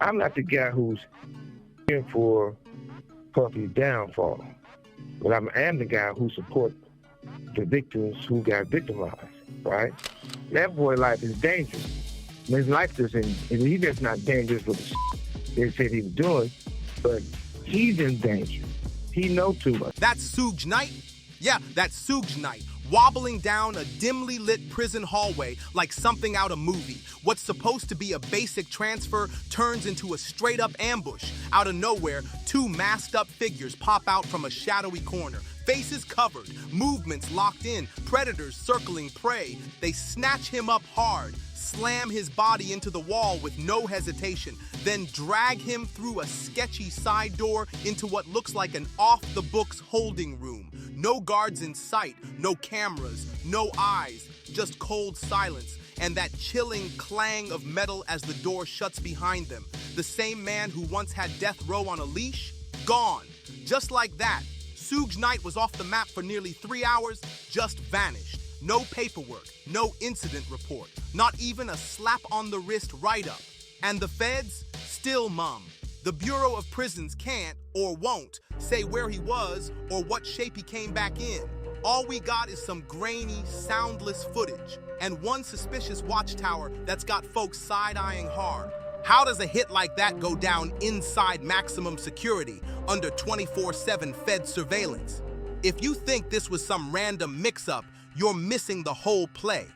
I'm not the guy who's in for Puffy's downfall, but I am the guy who supports the victims who got victimized, right? That boy life is dangerous. His life isn't, he's just not dangerous with the shit they said he was doing, but he's in danger. He knows too much. That's Suge Knight? Yeah, that's Suge Knight, wobbling down a dimly lit prison hallway like something out of movie. What's supposed to be a basic transfer turns into a straight-up ambush. Out of nowhere, two masked-up figures pop out from a shadowy corner. Faces covered, movements locked in, predators circling prey. They snatch him up hard, slam his body into the wall with no hesitation, then drag him through a sketchy side door into what looks like an off-the-books holding room. No guards in sight, no cameras, no eyes, just cold silence, and that chilling clang of metal as the door shuts behind them. The same man who once had death row on a leash, gone. Just like that, Suge Knight was off the map for nearly 3 hours, just vanished. No paperwork, no incident report, not even a slap on the wrist write-up. And the feds? Still mum. The Bureau of Prisons can't, or won't, say where he was or what shape he came back in. All we got is some grainy, soundless footage, and one suspicious watchtower that's got folks side-eyeing hard. How does a hit like that go down inside maximum security, under 24/7 Fed surveillance? If you think this was some random mix-up, you're missing the whole play.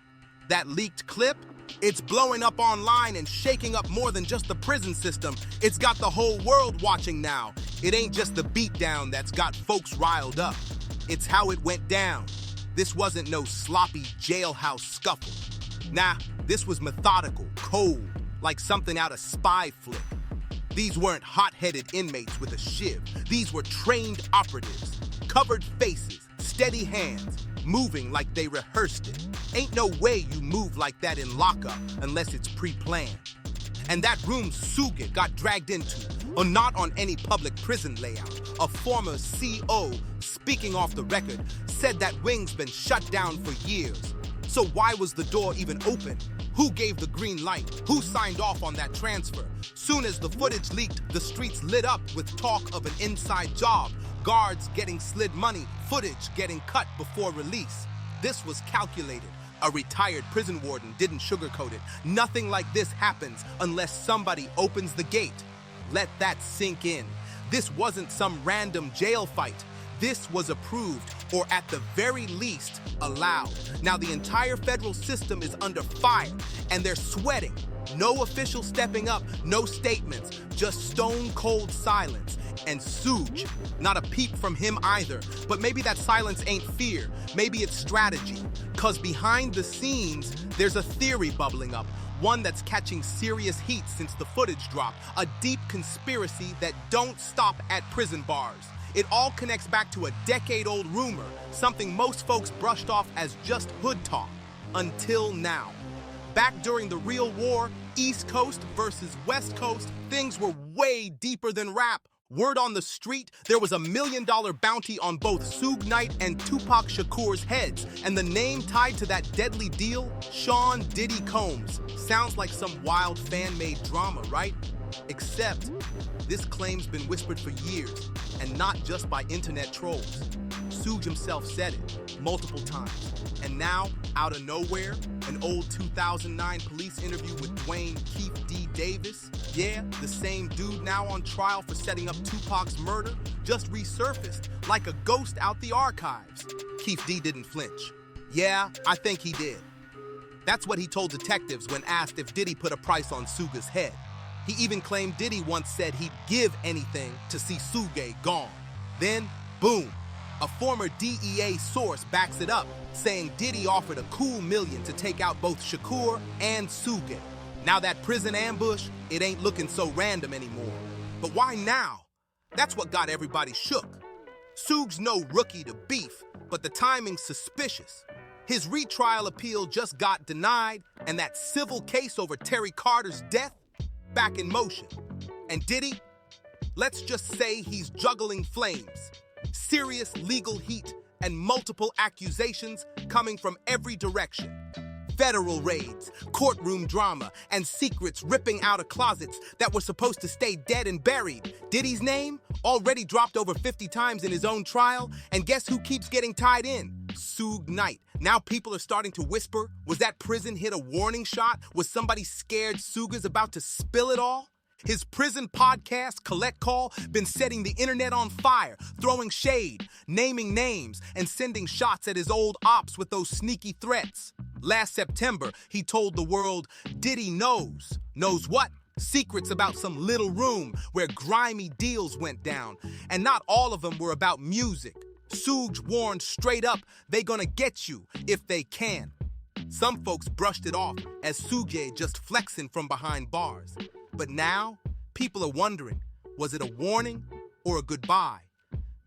That leaked clip? It's blowing up online and shaking up more than just the prison system. It's got the whole world watching now. It ain't just the beatdown that's got folks riled up. It's how it went down. This wasn't no sloppy jailhouse scuffle. Nah, this was methodical, cold, like something out of spy flick. These weren't hot-headed inmates with a shiv. These were trained operatives. Covered faces, steady hands, moving like they rehearsed it. Ain't no way you move like that in lockup unless it's pre-planned. And that room Suge got dragged into, or not on any public prison layout. A former CO, speaking off the record, said that wing's been shut down for years. So why was the door even open? Who gave the green light? Who signed off on that transfer? Soon as the footage leaked, the streets lit up with talk of an inside job. Guards getting slid money, footage getting cut before release. This was calculated. A retired prison warden didn't sugarcoat it. Nothing like this happens unless somebody opens the gate. Let that sink in. This wasn't some random jail fight. This was approved, or at the very least, allowed. Now the entire federal system is under fire, and they're sweating. No official stepping up, no statements, just stone-cold silence. And Suge, not a peep from him either. But maybe that silence ain't fear, maybe it's strategy. 'Cause behind the scenes, there's a theory bubbling up. One that's catching serious heat since the footage dropped. A deep conspiracy that don't stop at prison bars. It all connects back to a decade-old rumor, something most folks brushed off as just hood talk, until now. Back during the real war, East Coast versus West Coast, things were way deeper than rap. Word on the street, there was $1 million bounty on both Suge Knight and Tupac Shakur's heads, and the name tied to that deadly deal, Sean Diddy Combs. Sounds like some wild fan-made drama, right? Except, this claim's been whispered for years, and not just by internet trolls. Suge himself said it, multiple times. And now, out of nowhere, an old 2009 police interview with Dwayne Keith D. Davis, yeah, the same dude now on trial for setting up Tupac's murder, just resurfaced like a ghost out the archives. Keith D. didn't flinch. Yeah, I think he did. That's what he told detectives when asked if Diddy put a price on Suge's head. He even claimed Diddy once said he'd give anything to see Suge gone. Then, boom, a former DEA source backs it up, saying Diddy offered a cool $1 million to take out both Shakur and Suge. Now that prison ambush, it ain't looking so random anymore. But why now? That's what got everybody shook. Suge's no rookie to beef, but the timing's suspicious. His retrial appeal just got denied, and that civil case over Terry Carter's death, back in motion. And Diddy? Let's just say he's juggling flames. Serious legal heat and multiple accusations coming from every direction. federal raids, courtroom drama, and secrets ripping out of closets that were supposed to stay dead and buried. Diddy's name already dropped over 50 times in his own trial, and guess who keeps getting tied in? Suge Knight. Now people are starting to whisper, was that prison hit a warning shot? Was somebody scared Suge's about to spill it all? His prison podcast, Collect Call, been setting the internet on fire, throwing shade, naming names, and sending shots at his old ops with those sneaky threats. Last September, he told the world, Diddy knows. Knows what? Secrets about some little room where grimy deals went down. And not all of them were about music. Suge warned straight up, they gonna get you if they can. Some folks brushed it off as Suge just flexing from behind bars. But now, people are wondering, was it a warning or a goodbye?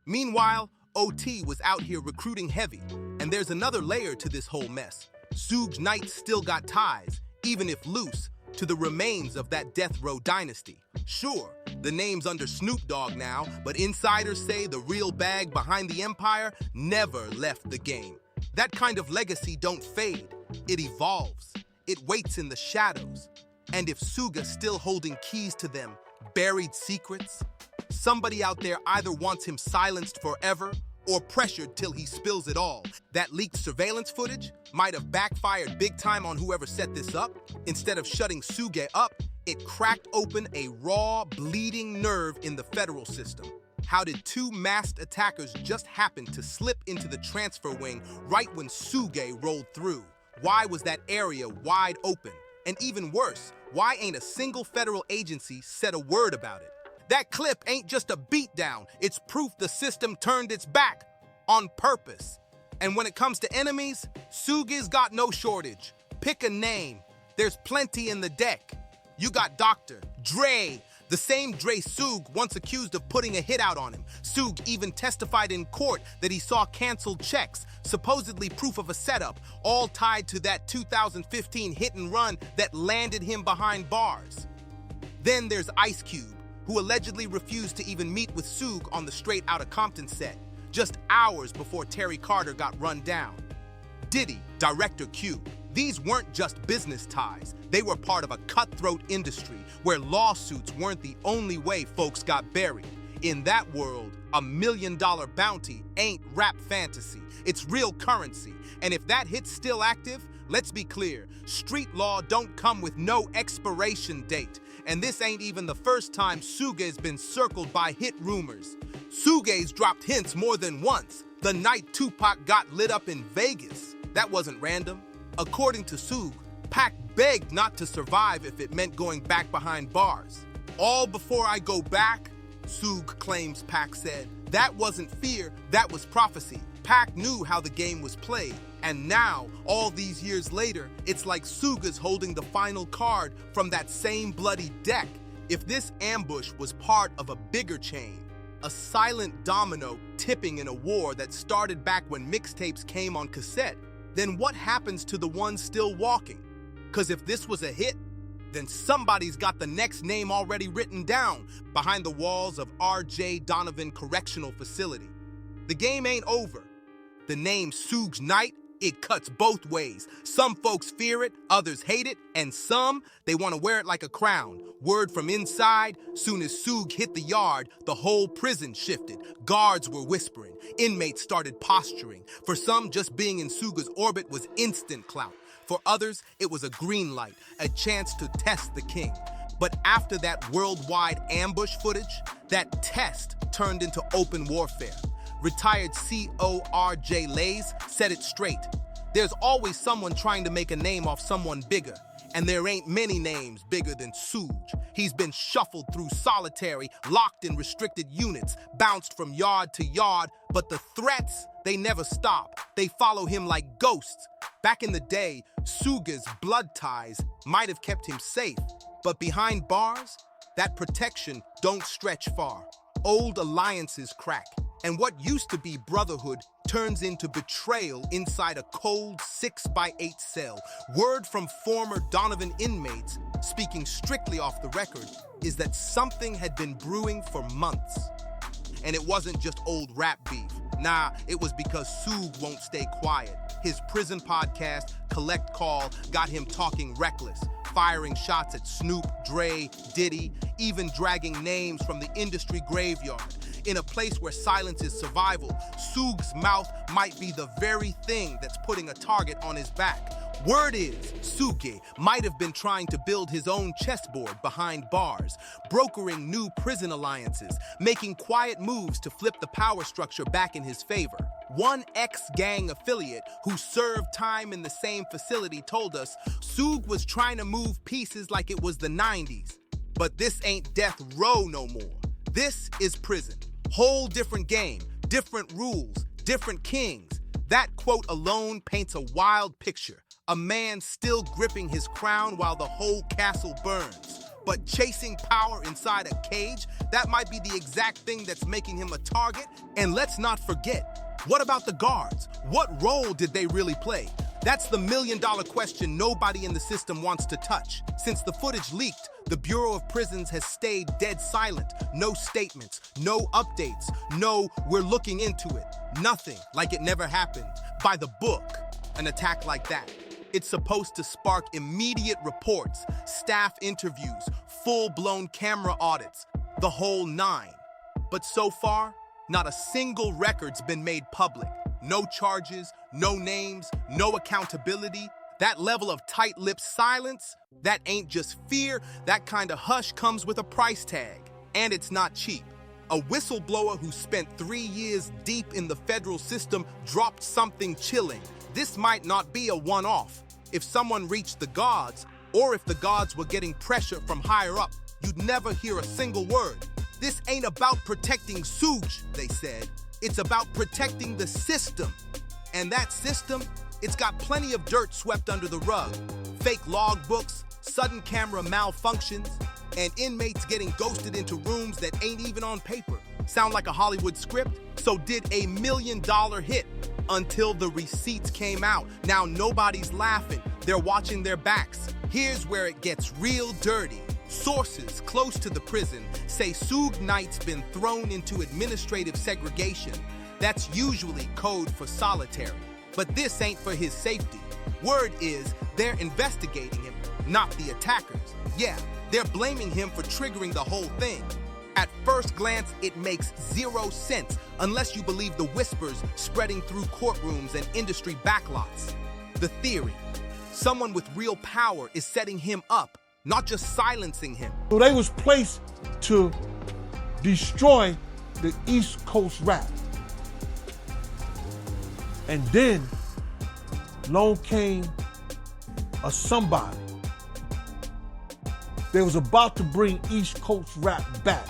Meanwhile, OT was out here recruiting heavy, and there's another layer to this whole mess. Suge Knight still got ties, even if loose, to the remains of that death row dynasty. Sure, the name's under Snoop Dogg now, but insiders say the real bag behind the empire never left the game. That kind of legacy don't fade. It evolves. It waits in the shadows. And if Suge's still holding keys to them, buried secrets, somebody out there either wants him silenced forever or pressured till he spills it all. That leaked surveillance footage might have backfired big time on whoever set this up. Instead of shutting Suge up, it cracked open a raw, bleeding nerve in the federal system. How did two masked attackers just happen to slip into the transfer wing right when Suge rolled through? Why was that area wide open? And even worse, why ain't a single federal agency said a word about it? That clip ain't just a beatdown, it's proof the system turned its back on purpose. And when it comes to enemies, Suge's got no shortage. Pick a name, there's plenty in the deck. You got Dr. Dre, the same Dre Suge once accused of putting a hit out on him. Suge even testified in court that he saw canceled checks, supposedly proof of a setup, all tied to that 2015 hit and run that landed him behind bars. Then there's Ice Cube, who allegedly refused to even meet with Suge on the Straight Outta Compton set, just hours before Terry Carter got run down. Diddy, Director Q. These weren't just business ties. They were part of a cutthroat industry where lawsuits weren't the only way folks got buried. In that world, $1 million bounty ain't rap fantasy. It's real currency. And if that hit's still active, let's be clear, street law don't come with no expiration date. And this ain't even the first time Suge's been circled by hit rumors. Suge's dropped hints more than once. The night Tupac got lit up in Vegas. That wasn't random. According to Suge, Pac begged not to survive if it meant going back behind bars. All before I go back, Suge claims Pac said. That wasn't fear, that was prophecy. Pac knew how the game was played. And now, all these years later, it's like Suge's holding the final card from that same bloody deck. If this ambush was part of a bigger chain, a silent domino tipping in a war that started back when mixtapes came on cassette, then what happens to the ones still walking? Because if this was a hit, then somebody's got the next name already written down behind the walls of R.J. Donovan Correctional Facility. The game ain't over. The name Suge Knight, it cuts both ways. Some folks fear it, others hate it, and some, they want to wear it like a crown. Word from inside, soon as Suge hit the yard, the whole prison shifted. Guards were whispering. Inmates started posturing. For some, just being in Suge's orbit was instant clout. For others, it was a green light, a chance to test the king. But after that worldwide ambush footage, that test turned into open warfare. Retired CO R.J. Lays said it straight. There's always someone trying to make a name off someone bigger. And there ain't many names bigger than Suge. He's been shuffled through solitary, locked in restricted units, bounced from yard to yard, but the threats, they never stop. They follow him like ghosts. Back in the day, Suge's blood ties might have kept him safe, but behind bars, that protection don't stretch far. Old alliances crack, and what used to be brotherhood turns into betrayal inside a cold 6x8 cell. Word from former Donovan inmates, speaking strictly off the record, is that something had been brewing for months. And it wasn't just old rap beef. Nah, it was because Suge won't stay quiet. His prison podcast, Collect Call, got him talking reckless, firing shots at Snoop, Dre, Diddy, even dragging names from the industry graveyard. In a place where silence is survival, Suge's mouth might be the very thing that's putting a target on his back. Word is, Suge might have been trying to build his own chessboard behind bars, brokering new prison alliances, making quiet moves to flip the power structure back in his favor. One ex-gang affiliate who served time in the same facility told us Suge was trying to move pieces like it was the 90s. But this ain't death row no more. This is prison. Whole different game, different rules, different kings. That quote alone paints a wild picture. A man still gripping his crown while the whole castle burns. But chasing power inside a cage, that might be the exact thing that's making him a target. And let's not forget, what about the guards? What role did they really play? That's the million-dollar question nobody in the system wants to touch. Since the footage leaked, the Bureau of Prisons has stayed dead silent. No statements, no updates, no "we're looking into it." Nothing, like it never happened. By the book, an attack like that. It's supposed to spark immediate reports, staff interviews, full-blown camera audits, the whole nine. But so far, not a single record's been made public. No charges, no names, no accountability. That level of tight-lipped silence, that ain't just fear, that kind of hush comes with a price tag. And it's not cheap. A whistleblower who spent 3 years deep in the federal system dropped something chilling. This might not be a one-off. If someone reached the guards, or if the guards were getting pressure from higher up, you'd never hear a single word. This ain't about protecting Suge, they said. It's about protecting the system. And that system, it's got plenty of dirt swept under the rug. Fake logbooks, sudden camera malfunctions, and inmates getting ghosted into rooms that ain't even on paper. Sound like a Hollywood script? So did a $1 million hit until the receipts came out. Now nobody's laughing. They're watching their backs. Here's where it gets real dirty. Sources close to the prison say Suge Knight's been thrown into administrative segregation. That's usually code for solitary. But this ain't for his safety. Word is they're investigating him, not the attackers. Yeah, they're blaming him for triggering the whole thing. At first glance, it makes zero sense unless you believe the whispers spreading through courtrooms and industry backlots. The theory: someone with real power is setting him up, not just silencing him. So they was placed to destroy the East Coast rap. And then along came a somebody. They was about to bring East Coast rap back.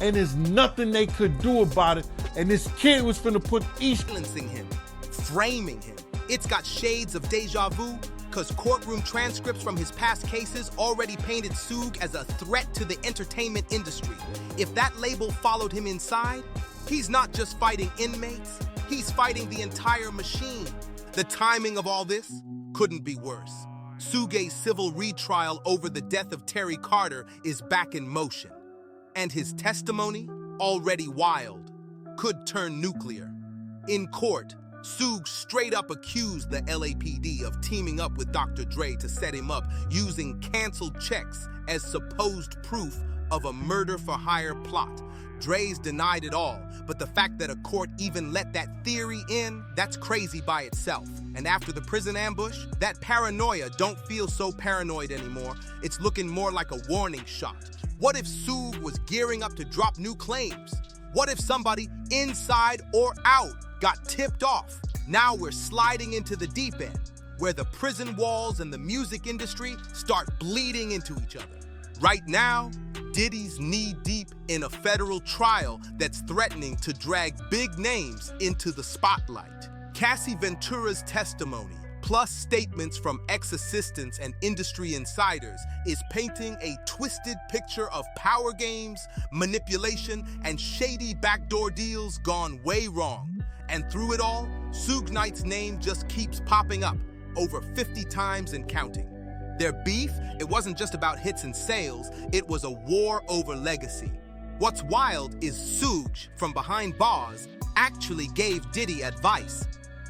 And there's nothing they could do about it. And this kid was finna put silencing him, framing him. It's got shades of deja vu, because courtroom transcripts from his past cases already painted Suge as a threat to the entertainment industry. If that label followed him inside, he's not just fighting inmates, he's fighting the entire machine. The timing of all this couldn't be worse. Suge's civil retrial over the death of Terry Carter is back in motion. And his testimony, already wild, could turn nuclear. In court, Suge straight up accused the LAPD of teaming up with Dr. Dre to set him up, using canceled checks as supposed proof of a murder-for-hire plot. Dre's denied it all, but the fact that a court even let that theory in, that's crazy by itself. And after the prison ambush, that paranoia don't feel so paranoid anymore. It's looking more like a warning shot. What if Suge was gearing up to drop new claims? What if somebody, inside or out, got tipped off? Now we're sliding into the deep end, where the prison walls and the music industry start bleeding into each other. Right now, Diddy's knee-deep in a federal trial that's threatening to drag big names into the spotlight. Cassie Ventura's testimony, plus statements from ex-assistants and industry insiders, is painting a twisted picture of power games, manipulation, and shady backdoor deals gone way wrong. And through it all, Suge Knight's name just keeps popping up, over 50 times and counting. Their beef, it wasn't just about hits and sales, it was a war over legacy. What's wild is Suge, from behind bars, actually gave Diddy advice.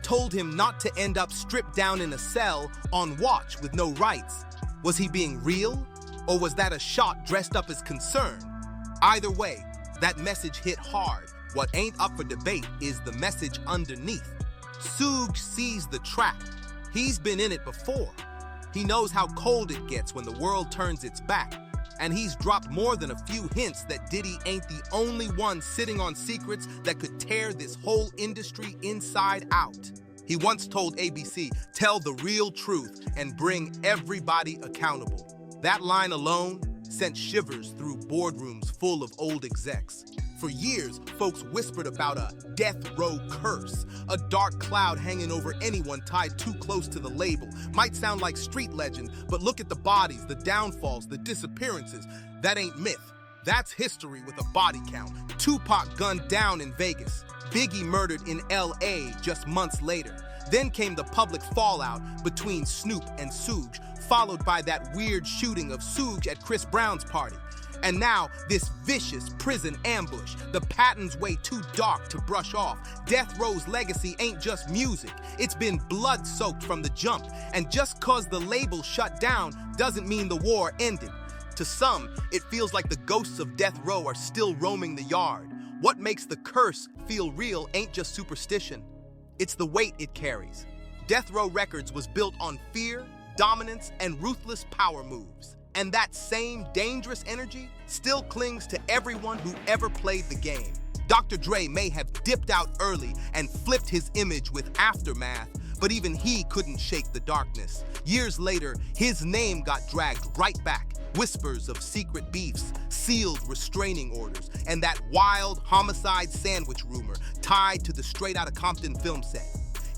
told him not to end up stripped down in a cell on watch with no rights. Was he being real? Or was that a shot dressed up as concern? Either way, that message hit hard. What ain't up for debate is the message underneath. Suge sees the trap. He's been in it before. He knows how cold it gets when the world turns its back. And he's dropped more than a few hints that Diddy ain't the only one sitting on secrets that could tear this whole industry inside out. He once told ABC, "Tell the real truth and bring everybody accountable." That line alone sent shivers through boardrooms full of old execs. For years, folks whispered about a death row curse, a dark cloud hanging over anyone tied too close to the label. Might sound like street legend, but look at the bodies, the downfalls, the disappearances. That ain't myth. That's history with a body count. Tupac gunned down in Vegas. Biggie murdered in LA just months later. Then came the public fallout between Snoop and Suge, followed by that weird shooting of Suge at Chris Brown's party. And now, this vicious prison ambush, the pattern's way too dark to brush off. Death Row's legacy ain't just music. It's been blood-soaked from the jump. And just cause the label shut down doesn't mean the war ended. To some, it feels like the ghosts of Death Row are still roaming the yard. What makes the curse feel real ain't just superstition. It's the weight it carries. Death Row Records was built on fear, dominance, and ruthless power moves. And that same dangerous energy still clings to everyone who ever played the game. Dr. Dre may have dipped out early and flipped his image with Aftermath, but even he couldn't shake the darkness. Years later, his name got dragged right back. Whispers of secret beefs, sealed restraining orders, and that wild homicide sandwich rumor tied to the Straight Outta Compton film set.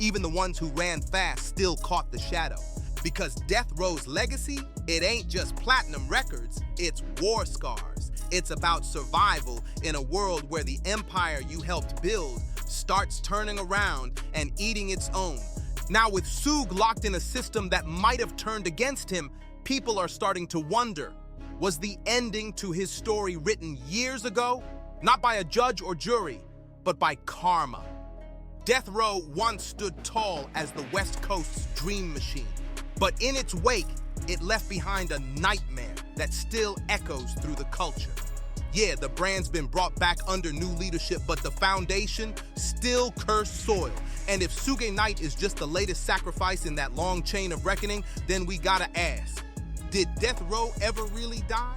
Even the ones who ran fast still caught the shadow. Because Death Row's legacy, it ain't just platinum records, it's war scars. It's about survival in a world where the empire you helped build starts turning around and eating its own. Now with Suge locked in a system that might have turned against him, people are starting to wonder, was the ending to his story written years ago? Not by a judge or jury, but by karma. Death Row once stood tall as the West Coast's dream machine. But in its wake, it left behind a nightmare that still echoes through the culture. Yeah, the brand's been brought back under new leadership, but the foundation still cursed soil. And if Suge Knight is just the latest sacrifice in that long chain of reckoning, then we gotta ask, did Death Row ever really die?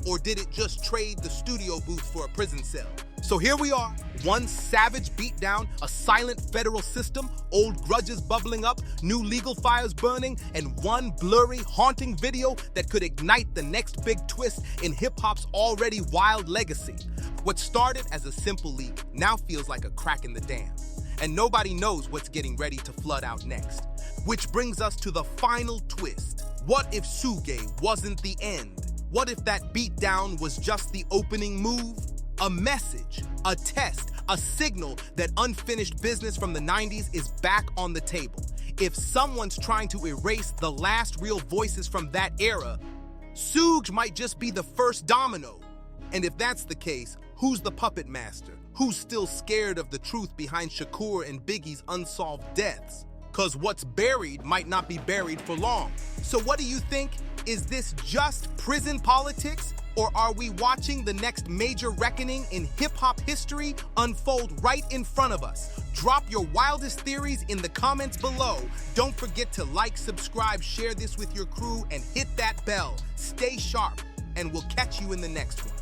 Or did it just trade the studio booth for a prison cell? So here we are, one savage beatdown, a silent federal system, old grudges bubbling up, new legal fires burning, and one blurry, haunting video that could ignite the next big twist in hip-hop's already wild legacy. What started as a simple leak now feels like a crack in the dam, and nobody knows what's getting ready to flood out next. Which brings us to the final twist. What if Suge wasn't the end? What if that beatdown was just the opening move? A message, a test, a signal that unfinished business from the 90s is back on the table. If someone's trying to erase the last real voices from that era, Suge might just be the first domino. And if that's the case, who's the puppet master? Who's still scared of the truth behind Shakur and Biggie's unsolved deaths? 'Cause what's buried might not be buried for long. So what do you think? Is this just prison politics? Or are we watching the next major reckoning in hip-hop history unfold right in front of us? Drop your wildest theories in the comments below. Don't forget to like, subscribe, share this with your crew, and hit that bell. Stay sharp, and we'll catch you in the next one.